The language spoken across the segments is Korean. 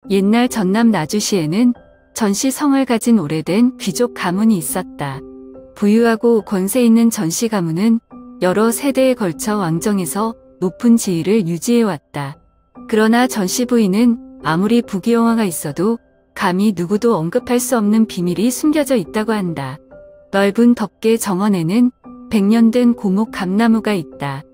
옛날 전남 나주시에는 전시성을 가진 오래된 귀족 가문이 있었다. 부유하고 권세 있는 전시 가문은 여러 세대에 걸쳐 왕정에서 높은 지위를 유지해왔다. 그러나 전시 부인은 아무리 부귀영화가 있어도 감히 누구도 언급할 수 없는 비밀이 숨겨져 있다고 한다. 넓은 덮개 정원에는 100년 된 고목 감나무가 있다.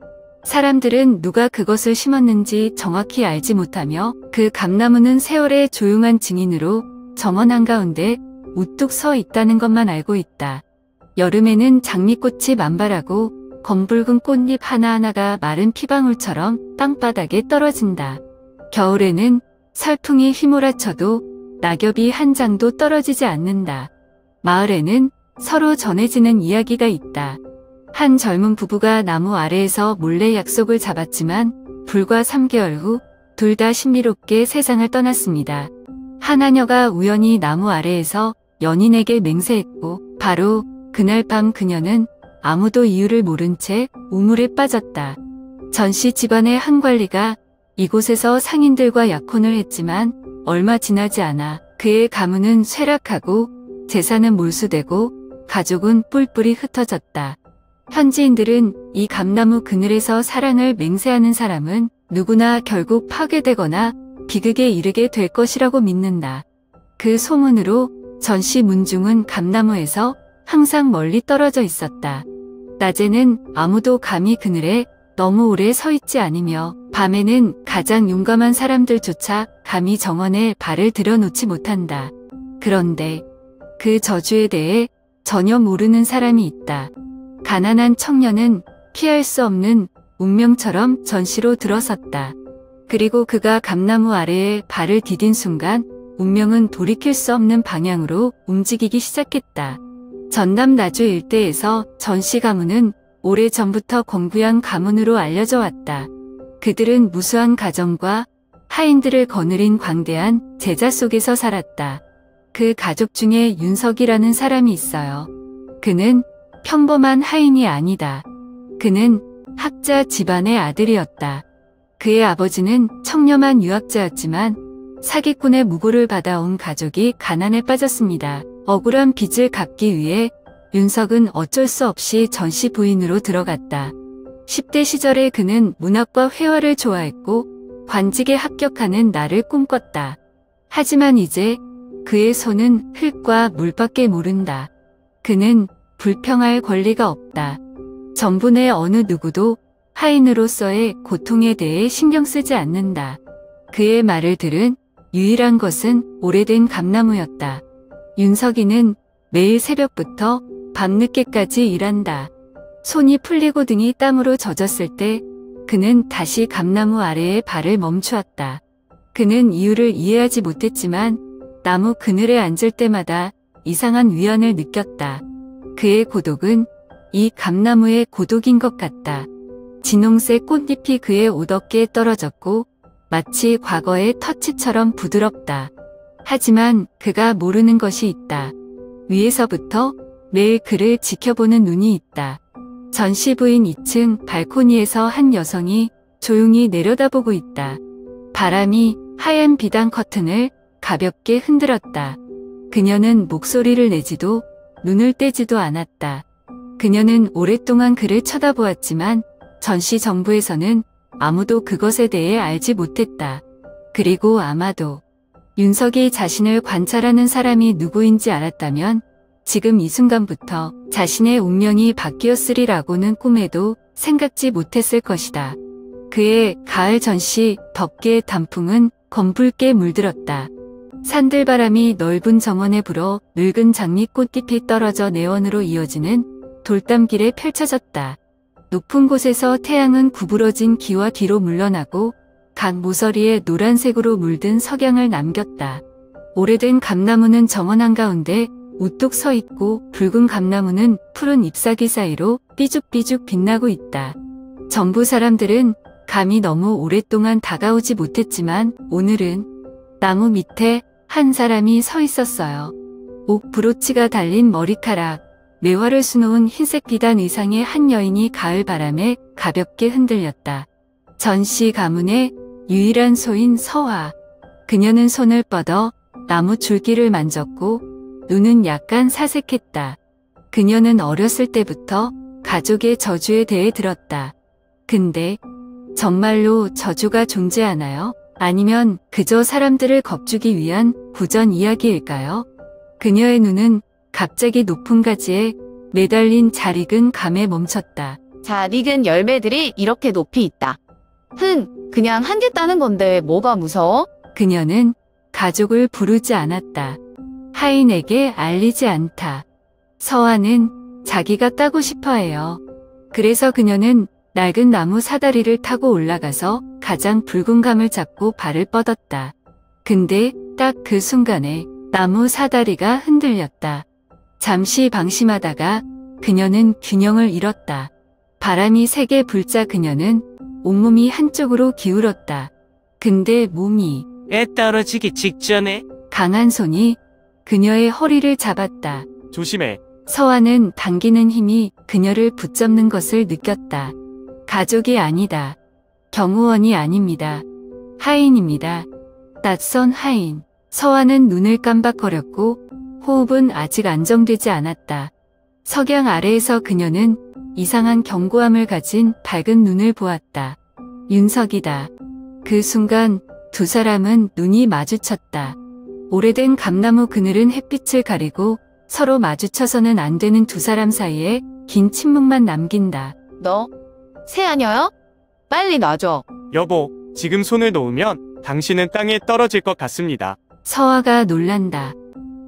사람들은 누가 그것을 심었는지 정확히 알지 못하며 그 감나무는 세월의 조용한 증인으로 정원 한가운데 우뚝 서 있다는 것만 알고 있다. 여름에는 장미꽃이 만발하고 검붉은 꽃잎 하나하나가 마른 피방울처럼 땅바닥에 떨어진다. 겨울에는 설풍이 휘몰아쳐도 낙엽이 한 장도 떨어지지 않는다. 마을에는 서로 전해지는 이야기가 있다. 한 젊은 부부가 나무 아래에서 몰래 약속을 잡았지만 불과 3개월 후 둘 다 신비롭게 세상을 떠났습니다. 하나녀가 우연히 나무 아래에서 연인에게 맹세했고 바로 그날 밤 그녀는 아무도 이유를 모른 채 우물에 빠졌다. 전시 집안의 한 관리가 이곳에서 상인들과 약혼을 했지만 얼마 지나지 않아 그의 가문은 쇠락하고 재산은 몰수되고 가족은 뿔뿔이 흩어졌다. 현지인들은 이 감나무 그늘에서 사랑을 맹세하는 사람은 누구나 결국 파괴되거나 비극에 이르게 될 것이라고 믿는다. 그 소문으로 전시 문중은 감나무에서 항상 멀리 떨어져 있었다. 낮에는 아무도 감히 그늘에 너무 오래 서 있지 않으며 밤에는 가장 용감한 사람들조차 감히 정원에 발을 들여놓지 못한다. 그런데 그 저주에 대해 전혀 모르는 사람이 있다. 가난한 청년은 피할 수 없는 운명처럼 전시로 들어섰다. 그리고 그가 감나무 아래에 발을 디딘 순간 운명은 돌이킬 수 없는 방향으로 움직이기 시작했다. 전남 나주 일대에서 전시 가문은 오래전부터 권귀한 가문으로 알려져 왔다. 그들은 무수한 가정과 하인들을 거느린 광대한 제자 속에서 살았다. 그 가족 중에 윤석이라는 사람이 있어요. 그는 평범한 하인이 아니다. 그는 학자 집안의 아들이었다. 그의 아버지는 청렴한 유학자였지만 사기꾼의 무고를 받아온 가족이 가난에 빠졌습니다. 억울한 빚을 갚기 위해 윤석은 어쩔 수 없이 전시 부인으로 들어갔다. 10대 시절에 그는 문학과 회화를 좋아했고 관직에 합격하는 날을 꿈꿨다. 하지만 이제 그의 손은 흙과 물밖에 모른다. 그는 불평할 권리가 없다. 정부 내 어느 누구도 하인으로서의 고통에 대해 신경 쓰지 않는다. 그의 말을 들은 유일한 것은 오래된 감나무였다. 윤석이는 매일 새벽부터 밤늦게까지 일한다. 손이 풀리고 등이 땀으로 젖었을 때 그는 다시 감나무 아래에 발을 멈추었다. 그는 이유를 이해하지 못했지만 나무 그늘에 앉을 때마다 이상한 위안을 느꼈다. 그의 고독은 이 감나무의 고독인 것 같다. 진홍색 꽃잎이 그의 옷 어깨에 떨어졌고 마치 과거의 터치처럼 부드럽다. 하지만 그가 모르는 것이 있다. 위에서부터 매일 그를 지켜보는 눈이 있다. 전시 부인 2층 발코니에서 한 여성이 조용히 내려다보고 있다. 바람이 하얀 비단 커튼을 가볍게 흔들었다. 그녀는 목소리를 내지도 눈을 떼지도 않았다. 그녀는 오랫동안 그를 쳐다보았지만 전시 정부에서는 아무도 그것에 대해 알지 못했다. 그리고 아마도 윤석이 자신을 관찰하는 사람이 누구인지 알았다면 지금 이 순간부터 자신의 운명이 바뀌었으리라고는 꿈에도 생각지 못했을 것이다. 그의 가을 전시 덮개의 단풍은 검붉게 물들었다. 산들바람이 넓은 정원에 불어 늙은 장미꽃잎이 떨어져 내원으로 이어지는 돌담길에 펼쳐졌다. 높은 곳에서 태양은 구부러진 기와 뒤로 물러나고 각 모서리에 노란색으로 물든 석양을 남겼다. 오래된 감나무는 정원 한가운데 우뚝 서 있고 붉은 감나무는 푸른 잎사귀 사이로 삐죽삐죽 빛나고 있다. 정부 사람들은 감이 너무 오랫동안 다가오지 못했지만 오늘은 나무 밑에 한 사람이 서 있었어요. 옥 브로치가 달린 머리카락, 매화를 수놓은 흰색 비단 의상의 한 여인이 가을 바람에 가볍게 흔들렸다. 전시 가문의 유일한 소인 서화. 그녀는 손을 뻗어 나무 줄기를 만졌고 눈은 약간 사색했다. 그녀는 어렸을 때부터 가족의 저주에 대해 들었다. 근데 정말로 저주가 존재하나요? 아니면 그저 사람들을 겁주기 위한 구전 이야기일까요? 그녀의 눈은 갑자기 높은 가지에 매달린 잘 익은 감에 멈췄다. 잘 익은 열매들이 이렇게 높이 있다. 그냥 한 개 따는 건데 뭐가 무서워? 그녀는 가족을 부르지 않았다. 하인에게 알리지 않다. 서아는 자기가 따고 싶어 해요. 그래서 그녀는 낡은 나무 사다리를 타고 올라가서 가장 붉은 감을 잡고 발을 뻗었다. 근데 딱 그 순간에 나무 사다리가 흔들렸다. 잠시 방심하다가 그녀는 균형을 잃었다. 바람이 세게 불자 그녀는 온몸이 한쪽으로 기울었다. 근데 몸이 애 떨어지기 직전에 강한 손이 그녀의 허리를 잡았다. 조심해. 서아는 당기는 힘이 그녀를 붙잡는 것을 느꼈다. 가족이 아니다. 경호원이 아닙니다. 하인입니다. 낯선 하인. 서아는 눈을 깜박거렸고 호흡은 아직 안정되지 않았다. 석양 아래에서 그녀는 이상한 견고함을 가진 밝은 눈을 보았다. 윤석이다. 그 순간 두 사람은 눈이 마주쳤다. 오래된 감나무 그늘은 햇빛을 가리고 서로 마주쳐서는 안 되는 두 사람 사이에 긴 침묵만 남긴다. 너 새 아녀야? 빨리 놔줘. 여보, 지금 손을 놓으면 당신은 땅에 떨어질 것 같습니다. 서아가 놀란다.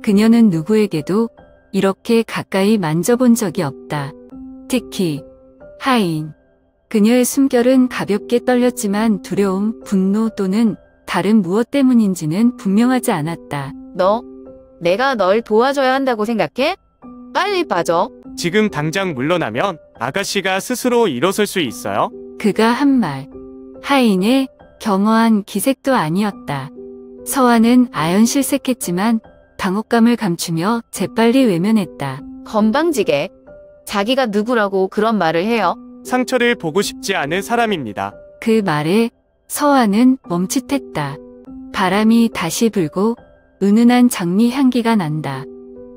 그녀는 누구에게도 이렇게 가까이 만져본 적이 없다. 특히 하인. 그녀의 숨결은 가볍게 떨렸지만 두려움, 분노 또는 다른 무엇 때문인지는 분명하지 않았다. 너 내가 널 도와줘야 한다고 생각해? 빨리 빠져. 지금 당장 물러나면 아가씨가 스스로 일어설 수 있어요? 그가 한 말. 하인의 겸허한 기색도 아니었다. 서아는 아연실색했지만 당혹감을 감추며 재빨리 외면했다. 건방지게. 자기가 누구라고 그런 말을 해요? 상처를 보고 싶지 않은 사람입니다. 그 말에 서아는 멈칫했다. 바람이 다시 불고 은은한 장미 향기가 난다.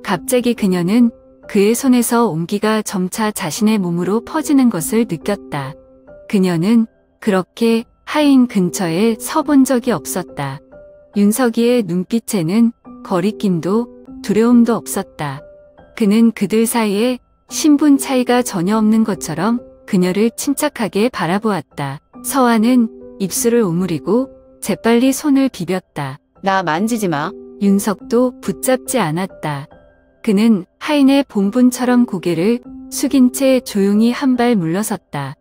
갑자기 그녀는 그의 손에서 온기가 점차 자신의 몸으로 퍼지는 것을 느꼈다. 그녀는 그렇게 하인 근처에 서본 적이 없었다. 윤석이의 눈빛에는 거리낌도 두려움도 없었다. 그는 그들 사이에 신분 차이가 전혀 없는 것처럼 그녀를 침착하게 바라보았다. 서아는 입술을 오므리고 재빨리 손을 비볐다. 나 만지지 마. 윤석도 붙잡지 않았다. 그는 하인의 본분처럼 고개를 숙인 채 조용히 한 발 물러섰다.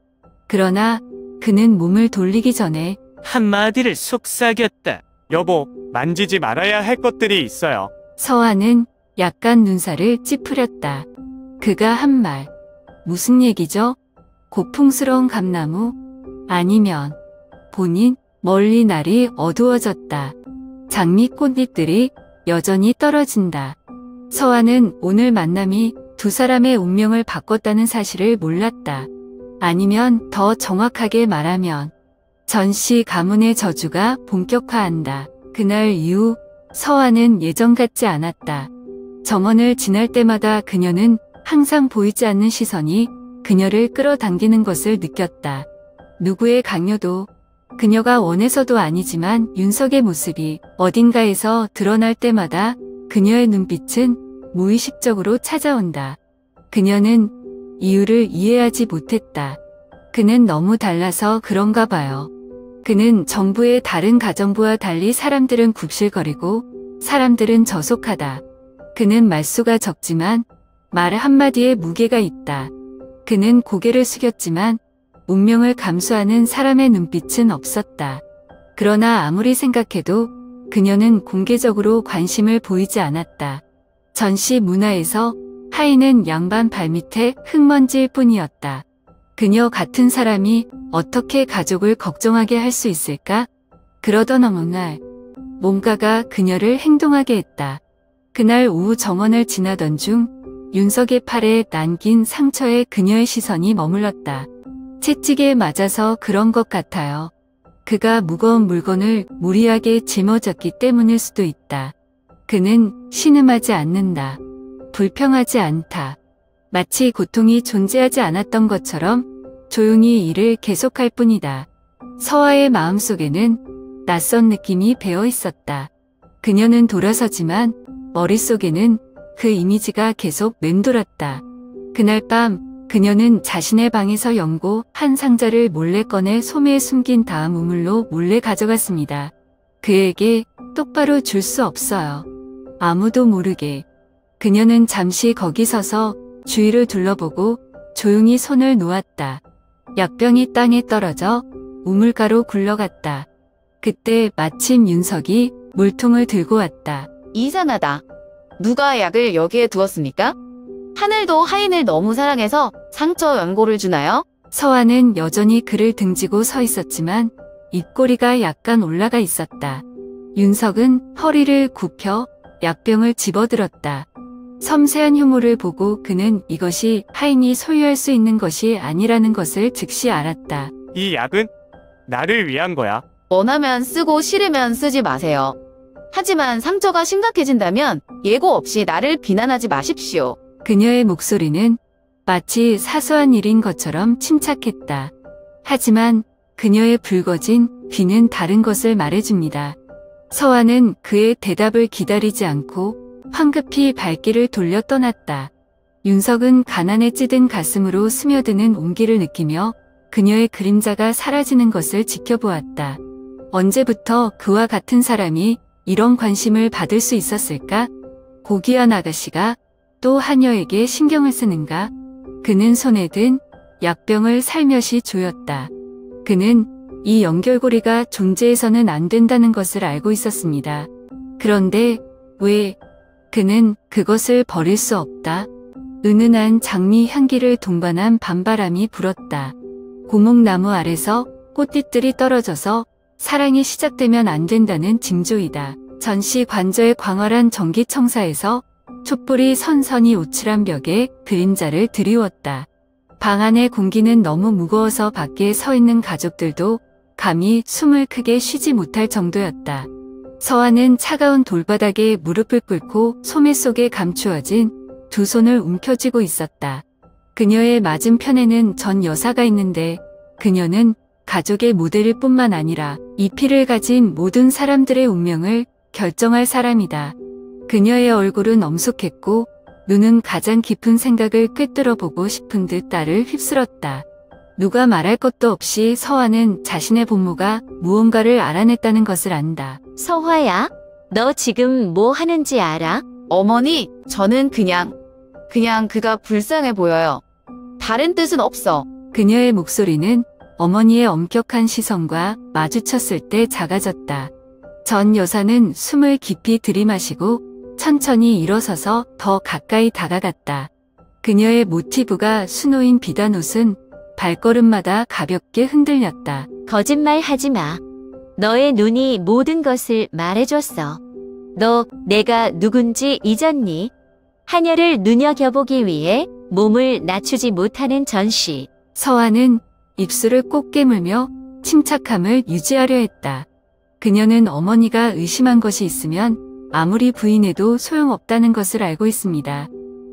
그러나 그는 몸을 돌리기 전에 한마디를 속삭였다. 여보, 만지지 말아야 할 것들이 있어요. 서아는 약간 눈살을 찌푸렸다. 그가 한 말. 무슨 얘기죠? 고풍스러운 감나무? 아니면 본인? 멀리 날이 어두워졌다. 장미 꽃잎들이 여전히 떨어진다. 서아는 오늘 만남이 두 사람의 운명을 바꿨다는 사실을 몰랐다. 아니면 더 정확하게 말하면 전씨 가문의 저주가 본격화한다. 그날 이후 서아는 예전 같지 않았다. 정원을 지날 때마다 그녀는 항상 보이지 않는 시선이 그녀를 끌어당기는 것을 느꼈다. 누구의 강요도 그녀가 원해서도 아니지만 윤석의 모습이 어딘가에서 드러날 때마다 그녀의 눈빛은 무의식적으로 찾아온다. 그녀는 이유를 이해하지 못했다. 그는 너무 달라서 그런가 봐요. 그는 정부의 다른 가정부와 달리 사람들은 굽실거리고 사람들은 저속하다. 그는 말수가 적지만 말 한마디에 무게가 있다. 그는 고개를 숙였지만 운명을 감수하는 사람의 눈빛은 없었다. 그러나 아무리 생각해도 그녀는 공개적으로 관심을 보이지 않았다. 전시 문화에서 하인은 양반 발밑에 흙먼지일 뿐이었다. 그녀 같은 사람이 어떻게 가족을 걱정하게 할 수 있을까? 그러던 어느 날 뭔가가 그녀를 행동하게 했다. 그날 오후 정원을 지나던 중 윤석의 팔에 남긴 상처에 그녀의 시선이 머물렀다. 채찍에 맞아서 그런 것 같아요. 그가 무거운 물건을 무리하게 짊어졌기 때문일 수도 있다. 그는 신음하지 않는다. 불평하지 않다. 마치 고통이 존재하지 않았던 것처럼 조용히 일을 계속할 뿐이다. 서화의 마음속에는 낯선 느낌이 배어 있었다. 그녀는 돌아서지만 머릿속에는 그 이미지가 계속 맴돌았다. 그날 밤 그녀는 자신의 방에서 연고 한 상자를 몰래 꺼내 소매에 숨긴 다음 우물로 몰래 가져갔습니다. 그에게 똑바로 줄 수 없어요. 아무도 모르게. 그녀는 잠시 거기 서서 주위를 둘러보고 조용히 손을 놓았다. 약병이 땅에 떨어져 우물가로 굴러갔다. 그때 마침 윤석이 물통을 들고 왔다. 이상하다. 누가 약을 여기에 두었습니까? 하늘도 하인을 너무 사랑해서 상처 연고를 주나요? 서화는 여전히 그를 등지고 서 있었지만 입꼬리가 약간 올라가 있었다. 윤석은 허리를 굽혀 약병을 집어들었다. 섬세한 효모를 보고 그는 이것이 하인이 소유할 수 있는 것이 아니라는 것을 즉시 알았다. 이 약은 나를 위한 거야. 원하면 쓰고 싫으면 쓰지 마세요. 하지만 상처가 심각해진다면 예고 없이 나를 비난하지 마십시오. 그녀의 목소리는 마치 사소한 일인 것처럼 침착했다. 하지만 그녀의 붉어진 귀는 다른 것을 말해줍니다. 서화는 그의 대답을 기다리지 않고 황급히 발길을 돌려 떠났다. 윤석은 가난에 찌든 가슴으로 스며드는 온기를 느끼며 그녀의 그림자가 사라지는 것을 지켜보았다. 언제부터 그와 같은 사람이 이런 관심을 받을 수 있었을까? 고귀한 아가씨가 또 하녀에게 신경을 쓰는가? 그는 손에 든 약병을 살며시 조였다. 그는 이 연결고리가 존재해서는 안 된다는 것을 알고 있었습니다. 그런데 왜 그는 그것을 버릴 수 없다? 은은한 장미 향기를 동반한 밤바람이 불었다. 고목나무 아래서 꽃잎들이 떨어져서 사랑이 시작되면 안 된다는 징조이다. 전시 관저의 광활한 전기청사에서 촛불이 선선히 오칠한 벽에 그림자를 드리웠다. 방 안의 공기는 너무 무거워서 밖에 서 있는 가족들도 감히 숨을 크게 쉬지 못할 정도였다. 서화는 차가운 돌바닥에 무릎을 꿇고 소매 속에 감추어진 두 손을 움켜쥐고 있었다. 그녀의 맞은편에는 전 여사가 있는데 그녀는 가족의 모델일 뿐만 아니라 이 피를 가진 모든 사람들의 운명을 결정할 사람이다. 그녀의 얼굴은 엄숙했고 눈은 가장 깊은 생각을 꿰뚫어 보고 싶은 듯 딸을 휩쓸었다. 누가 말할 것도 없이 서화는 자신의 본모가 무언가를 알아냈다는 것을 안다. 서화야, 너 지금 뭐 하는지 알아? 어머니, 저는 그냥 그가 불쌍해 보여요. 다른 뜻은 없어. 그녀의 목소리는 어머니의 엄격한 시선과 마주쳤을 때 작아졌다. 전 여사는 숨을 깊이 들이마시고 천천히 일어서서 더 가까이 다가갔다. 그녀의 모티브가 수놓인 비단 옷은 발걸음마다 가볍게 흔들렸다. 거짓말 하지 마. 너의 눈이 모든 것을 말해줬어. 너 내가 누군지 잊었니? 하녀를 눈여겨보기 위해 몸을 낮추지 못하는 전시. 서화는 입술을 꼭 깨물며 침착함을 유지하려 했다. 그녀는 어머니가 의심한 것이 있으면 아무리 부인해도 소용없다는 것을 알고 있습니다.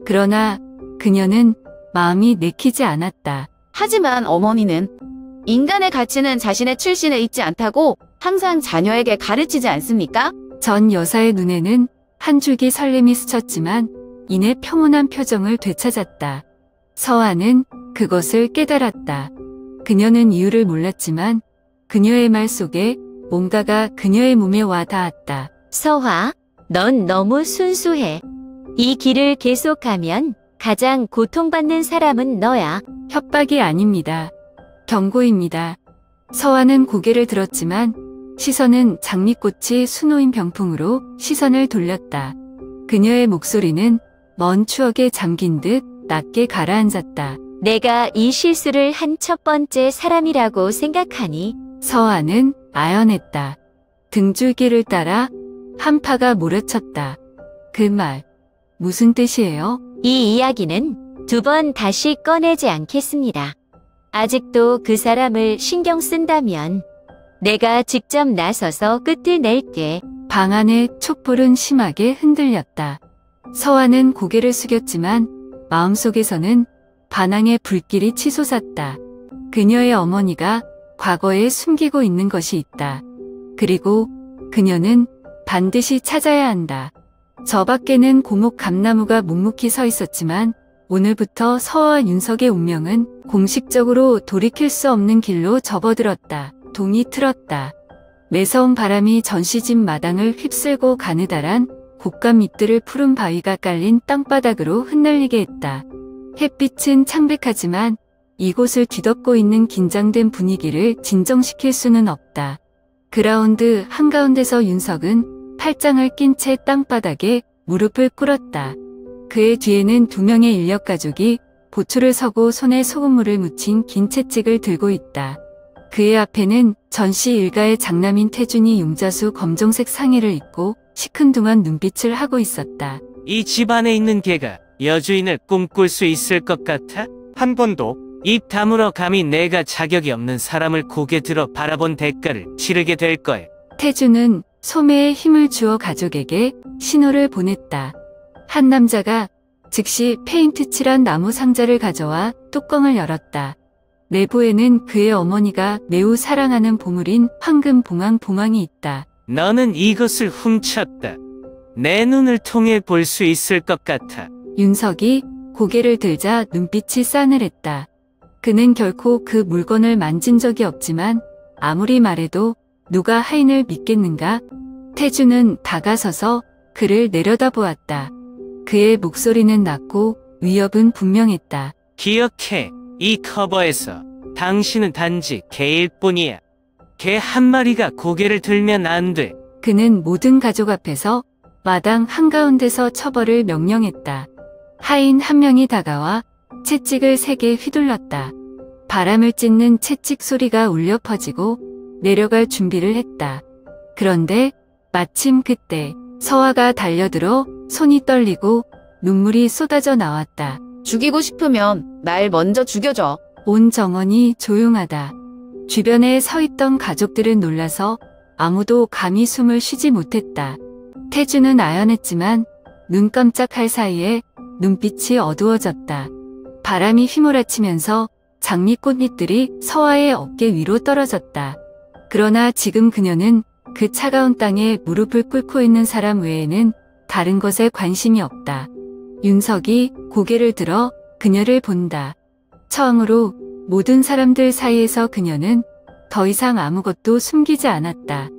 그러나 그녀는 마음이 내키지 않았다. 하지만 어머니는 인간의 가치는 자신의 출신에 있지 않다고 항상 자녀에게 가르치지 않습니까? 전 여사의 눈에는 한 줄기 설렘이 스쳤지만 이내 평온한 표정을 되찾았다. 서화는 그것을 깨달았다. 그녀는 이유를 몰랐지만 그녀의 말 속에 뭔가가 그녀의 몸에 와 닿았다. 서화, 넌 너무 순수해. 이 길을 계속하면 가장 고통받는 사람은 너야. 협박이 아닙니다. 경고입니다. 서화는 고개를 들었지만 시선은 장미꽃이 수놓인 병풍으로 시선을 돌렸다. 그녀의 목소리는 먼 추억에 잠긴 듯 낮게 가라앉았다. 내가 이 실수를 한 첫 번째 사람이라고 생각하니? 서화는 아연했다. 등줄기를 따라 한파가 몰아쳤다. 그 말, 무슨 뜻이에요? 이 이야기는 두 번 다시 꺼내지 않겠습니다. 아직도 그 사람을 신경 쓴다면 내가 직접 나서서 끝을 낼게. 방 안의 촛불은 심하게 흔들렸다. 서화는 고개를 숙였지만 마음속에서는 반항의 불길이 치솟았다. 그녀의 어머니가 과거에 숨기고 있는 것이 있다. 그리고 그녀는 반드시 찾아야 한다. 저 밖에는 고목 감나무가 묵묵히 서 있었지만 오늘부터 서와 윤석의 운명은 공식적으로 돌이킬 수 없는 길로 접어들었다. 동이 틀었다. 매서운 바람이 전시집 마당을 휩쓸고 가느다란 곶감 잎들을 푸른 바위가 깔린 땅바닥으로 흩날리게 했다. 햇빛은 창백하지만 이곳을 뒤덮고 있는 긴장된 분위기를 진정시킬 수는 없다. 그라운드 한가운데서 윤석은 팔짱을 낀 채 땅바닥에 무릎을 꿇었다. 그의 뒤에는 2명의 인력 가족이 보초를 서고 손에 소금물을 묻힌 긴 채찍을 들고 있다. 그의 앞에는 전씨 일가의 장남인 태준이 용자수 검정색 상의를 입고 시큰둥한 눈빛을 하고 있었다. 이 집안에 있는 개가 여주인을 꿈꿀 수 있을 것 같아? 한 번도 입 다물어 감히 내가 자격이 없는 사람을 고개 들어 바라본 대가를 치르게 될 거야. 태준은 소매에 힘을 주어 가족에게 신호를 보냈다. 한 남자가 즉시 페인트 칠한 나무 상자를 가져와 뚜껑을 열었다. 내부에는 그의 어머니가 매우 사랑하는 보물인 황금 봉황이 있다. 너는 이것을 훔쳤다. 내 눈을 통해 볼 수 있을 것 같아. 윤석이 고개를 들자 눈빛이 싸늘했다. 그는 결코 그 물건을 만진 적이 없지만 아무리 말해도 누가 하인을 믿겠는가? 태준은 다가서서 그를 내려다보았다. 그의 목소리는 낮고 위협은 분명했다. 기억해. 이 커버에서 당신은 단지 개일 뿐이야. 개 한 마리가 고개를 들면 안 돼. 그는 모든 가족 앞에서 마당 한가운데서 처벌을 명령했다. 하인 한 명이 다가와 채찍을 3개 휘둘렀다. 바람을 찢는 채찍 소리가 울려 퍼지고 내려갈 준비를 했다. 그런데 마침 그때 서화가 달려들어 손이 떨리고 눈물이 쏟아져 나왔다. 죽이고 싶으면 날 먼저 죽여줘. 온 정원이 조용하다. 주변에 서 있던 가족들은 놀라서 아무도 감히 숨을 쉬지 못했다. 태준은 아연했지만 눈 깜짝할 사이에 눈빛이 어두워졌다. 바람이 휘몰아치면서 장미꽃잎들이 서화의 어깨 위로 떨어졌다. 그러나 지금 그녀는 그 차가운 땅에 무릎을 꿇고 있는 사람 외에는 다른 것에 관심이 없다. 윤석이 고개를 들어 그녀를 본다. 처음으로 모든 사람들 사이에서 그녀는 더 이상 아무것도 숨기지 않았다.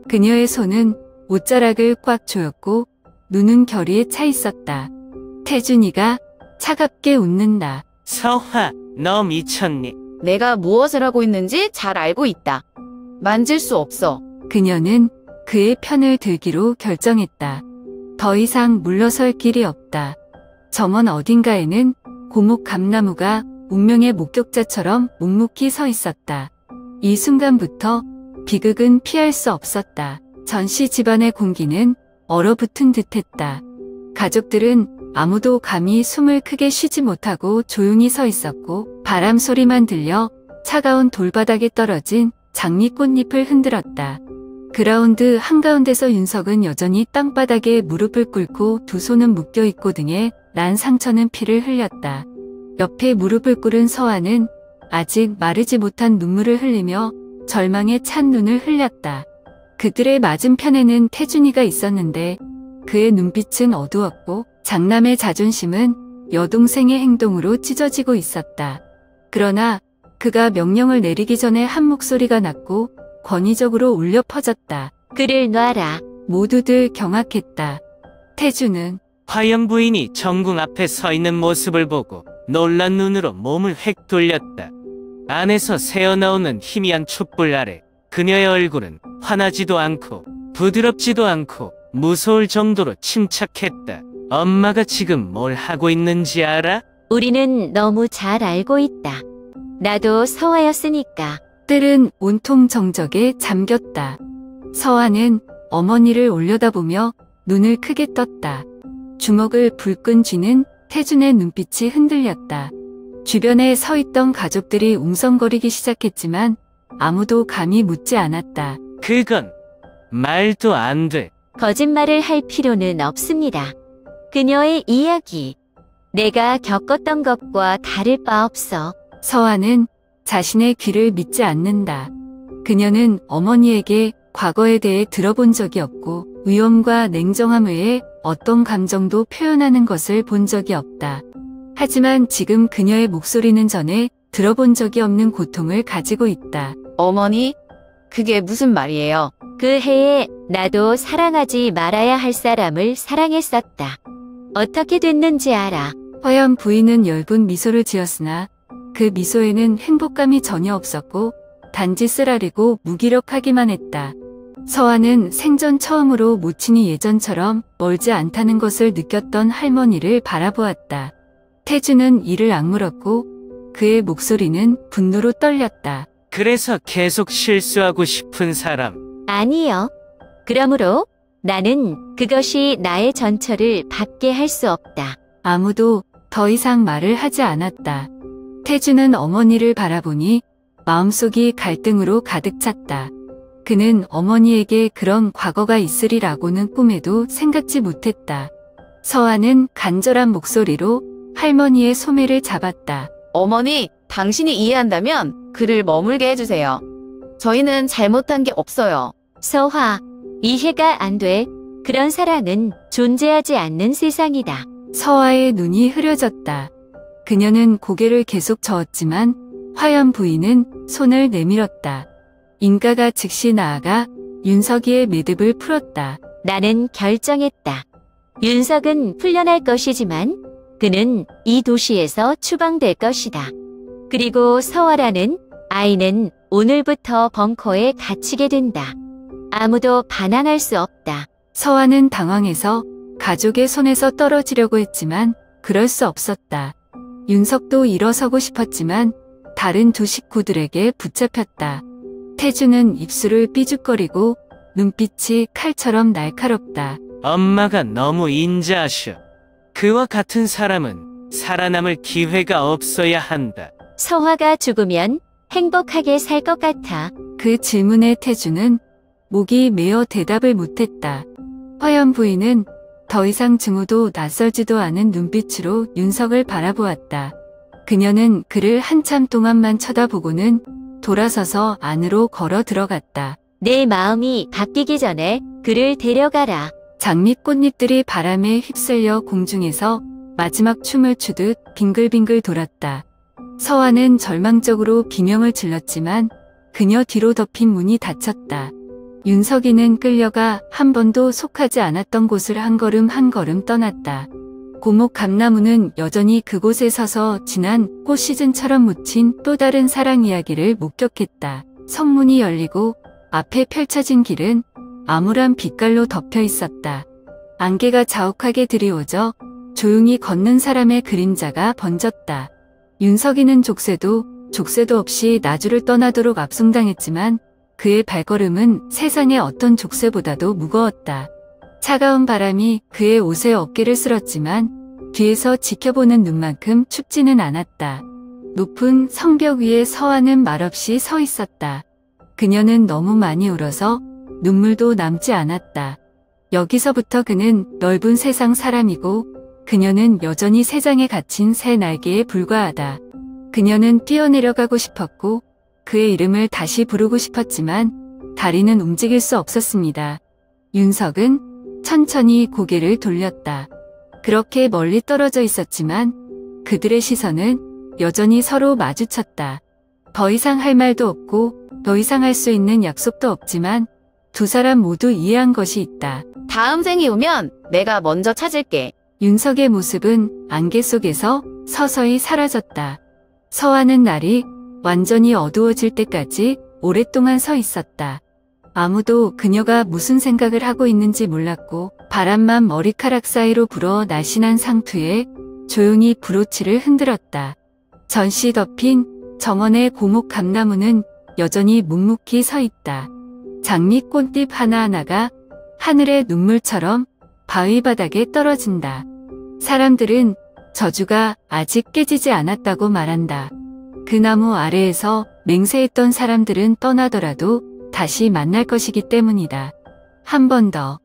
그녀의 손은 옷자락을 꽉 조였고 눈은 결의에 차 있었다. 태준이가 차갑게 웃는다. 서화, 너 미쳤니? 내가 무엇을 하고 있는지 잘 알고 있다. 만질 수 없어. 그녀는 그의 편을 들기로 결정했다. 더 이상 물러설 길이 없다. 정원 어딘가에는 고목 감나무가 운명의 목격자처럼 묵묵히 서 있었다. 이 순간부터 비극은 피할 수 없었다. 전씨 집안의 공기는 얼어붙은 듯했다. 가족들은 아무도 감히 숨을 크게 쉬지 못하고 조용히 서 있었고 바람 소리만 들려 차가운 돌바닥에 떨어진 장미꽃잎을 흔들었다. 그라운드 한가운데서 윤석은 여전히 땅바닥에 무릎을 꿇고 두 손은 묶여있고 등에 난 상처는 피를 흘렸다. 옆에 무릎을 꿇은 서화는 아직 마르지 못한 눈물을 흘리며 절망에 찬 눈을 흘렸다. 그들의 맞은편에는 태준이가 있었는데 그의 눈빛은 어두웠고 장남의 자존심은 여동생의 행동으로 찢어지고 있었다. 그러나 그가 명령을 내리기 전에 한 목소리가 났고 권위적으로 울려 퍼졌다. 그를 놔라. 모두들 경악했다. 태준은 화영 부인이 정궁 앞에 서 있는 모습을 보고 놀란 눈으로 몸을 획 돌렸다. 안에서 새어나오는 희미한 촛불 아래 그녀의 얼굴은 환하지도 않고 부드럽지도 않고 무서울 정도로 침착했다. 엄마가 지금 뭘 하고 있는지 알아? 우리는 너무 잘 알고 있다. 나도 서화였으니까. 뜰은 온통 정적에 잠겼다. 서화는 어머니를 올려다보며 눈을 크게 떴다. 주먹을 불끈 쥐는 태준의 눈빛이 흔들렸다. 주변에 서 있던 가족들이 웅성거리기 시작했지만 아무도 감히 묻지 않았다. 그건 말도 안 돼. 거짓말을 할 필요는 없습니다. 그녀의 이야기, 내가 겪었던 것과 다를 바 없어. 서아는 자신의 귀를 믿지 않는다. 그녀는 어머니에게 과거에 대해 들어본 적이 없고 위험과 냉정함 외에 어떤 감정도 표현하는 것을 본 적이 없다. 하지만 지금 그녀의 목소리는 전에 들어본 적이 없는 고통을 가지고 있다. 어머니, 그게 무슨 말이에요? 그 해에 나도 사랑하지 말아야 할 사람을 사랑했었다. 어떻게 됐는지 알아. 화연 부인은 엷은 미소를 지었으나 그 미소에는 행복감이 전혀 없었고 단지 쓰라리고 무기력하기만 했다. 서아는 생전 처음으로 모친이 예전처럼 멀지 않다는 것을 느꼈던 할머니를 바라보았다. 태주는 이를 악물었고 그의 목소리는 분노로 떨렸다. 그래서 계속 실수하고 싶은 사람. 아니요. 그러므로 나는 그것이 나의 전철을 밟게 할 수 없다. 아무도 더 이상 말을 하지 않았다. 태주는 어머니를 바라보니 마음속이 갈등으로 가득 찼다. 그는 어머니에게 그런 과거가 있으리라고는 꿈에도 생각지 못했다. 서아는 간절한 목소리로 할머니의 소매를 잡았다. 어머니, 당신이 이해한다면 그를 머물게 해주세요. 저희는 잘못한 게 없어요. 서화, 이해가 안 돼. 그런 사랑은 존재하지 않는 세상이다. 서아의 눈이 흐려졌다. 그녀는 고개를 계속 저었지만 화연 부인은 손을 내밀었다. 인가가 즉시 나아가 윤석이의 매듭을 풀었다. 나는 결정했다. 윤석은 풀려날 것이지만 그는 이 도시에서 추방될 것이다. 그리고 서화라는 아이는 오늘부터 벙커에 갇히게 된다. 아무도 반항할 수 없다. 서아는 당황해서 가족의 손에서 떨어지려고 했지만 그럴 수 없었다. 윤석도 일어서고 싶었지만 다른 두 식구들에게 붙잡혔다. 태주는 입술을 삐죽거리고 눈빛이 칼처럼 날카롭다. 엄마가 너무 인자하셔. 그와 같은 사람은 살아남을 기회가 없어야 한다. 서화가 죽으면 행복하게 살 것 같아. 그 질문에 태주는 목이 메어 대답을 못했다. 화연 부인은 더 이상 증오도 낯설지도 않은 눈빛으로 윤석을 바라보았다. 그녀는 그를 한참 동안만 쳐다보고는 돌아서서 안으로 걸어 들어갔다. 내 마음이 바뀌기 전에 그를 데려가라. 장미꽃잎들이 바람에 휩쓸려 공중에서 마지막 춤을 추듯 빙글빙글 돌았다. 서아는 절망적으로 비명을 질렀지만 그녀 뒤로 덮인 문이 닫혔다. 윤석이는 끌려가 한 번도 속하지 않았던 곳을 한 걸음 한 걸음 떠났다. 고목 감나무는 여전히 그곳에 서서 지난 꽃 시즌처럼 묻힌 또 다른 사랑 이야기를 목격했다. 성문이 열리고 앞에 펼쳐진 길은 암울한 빛깔로 덮여 있었다. 안개가 자욱하게 드리워져 조용히 걷는 사람의 그림자가 번졌다. 윤석이는 족쇄도 없이 나주를 떠나도록 압송당했지만 그의 발걸음은 세상의 어떤 족쇄보다도 무거웠다. 차가운 바람이 그의 옷에 어깨를 쓸었지만 뒤에서 지켜보는 눈만큼 춥지는 않았다. 높은 성벽 위에 서아는 말없이 서 있었다. 그녀는 너무 많이 울어서 눈물도 남지 않았다. 여기서부터 그는 넓은 세상 사람이고 그녀는 여전히 세상에 갇힌 새 날개에 불과하다. 그녀는 뛰어내려가고 싶었고 그의 이름을 다시 부르고 싶었지만 다리는 움직일 수 없었습니다. 윤석은 천천히 고개를 돌렸다. 그렇게 멀리 떨어져 있었지만 그들의 시선은 여전히 서로 마주쳤다. 더 이상 할 말도 없고 더 이상 할 수 있는 약속도 없지만 두 사람 모두 이해한 것이 있다. 다음 생이 오면 내가 먼저 찾을게. 윤석의 모습은 안개 속에서 서서히 사라졌다. 서하는 날이 완전히 어두워질 때까지 오랫동안 서 있었다. 아무도 그녀가 무슨 생각을 하고 있는지 몰랐고 바람만 머리카락 사이로 불어 날씬한 상투에 조용히 브로치를 흔들었다. 전시 덮인 정원의 고목 감나무는 여전히 묵묵히 서 있다. 장미꽃잎 하나하나가 하늘의 눈물처럼 바위 바닥에 떨어진다. 사람들은 저주가 아직 깨지지 않았다고 말한다. 그 나무 아래에서 맹세했던 사람들은 떠나더라도 다시 만날 것이기 때문이다. 한 번 더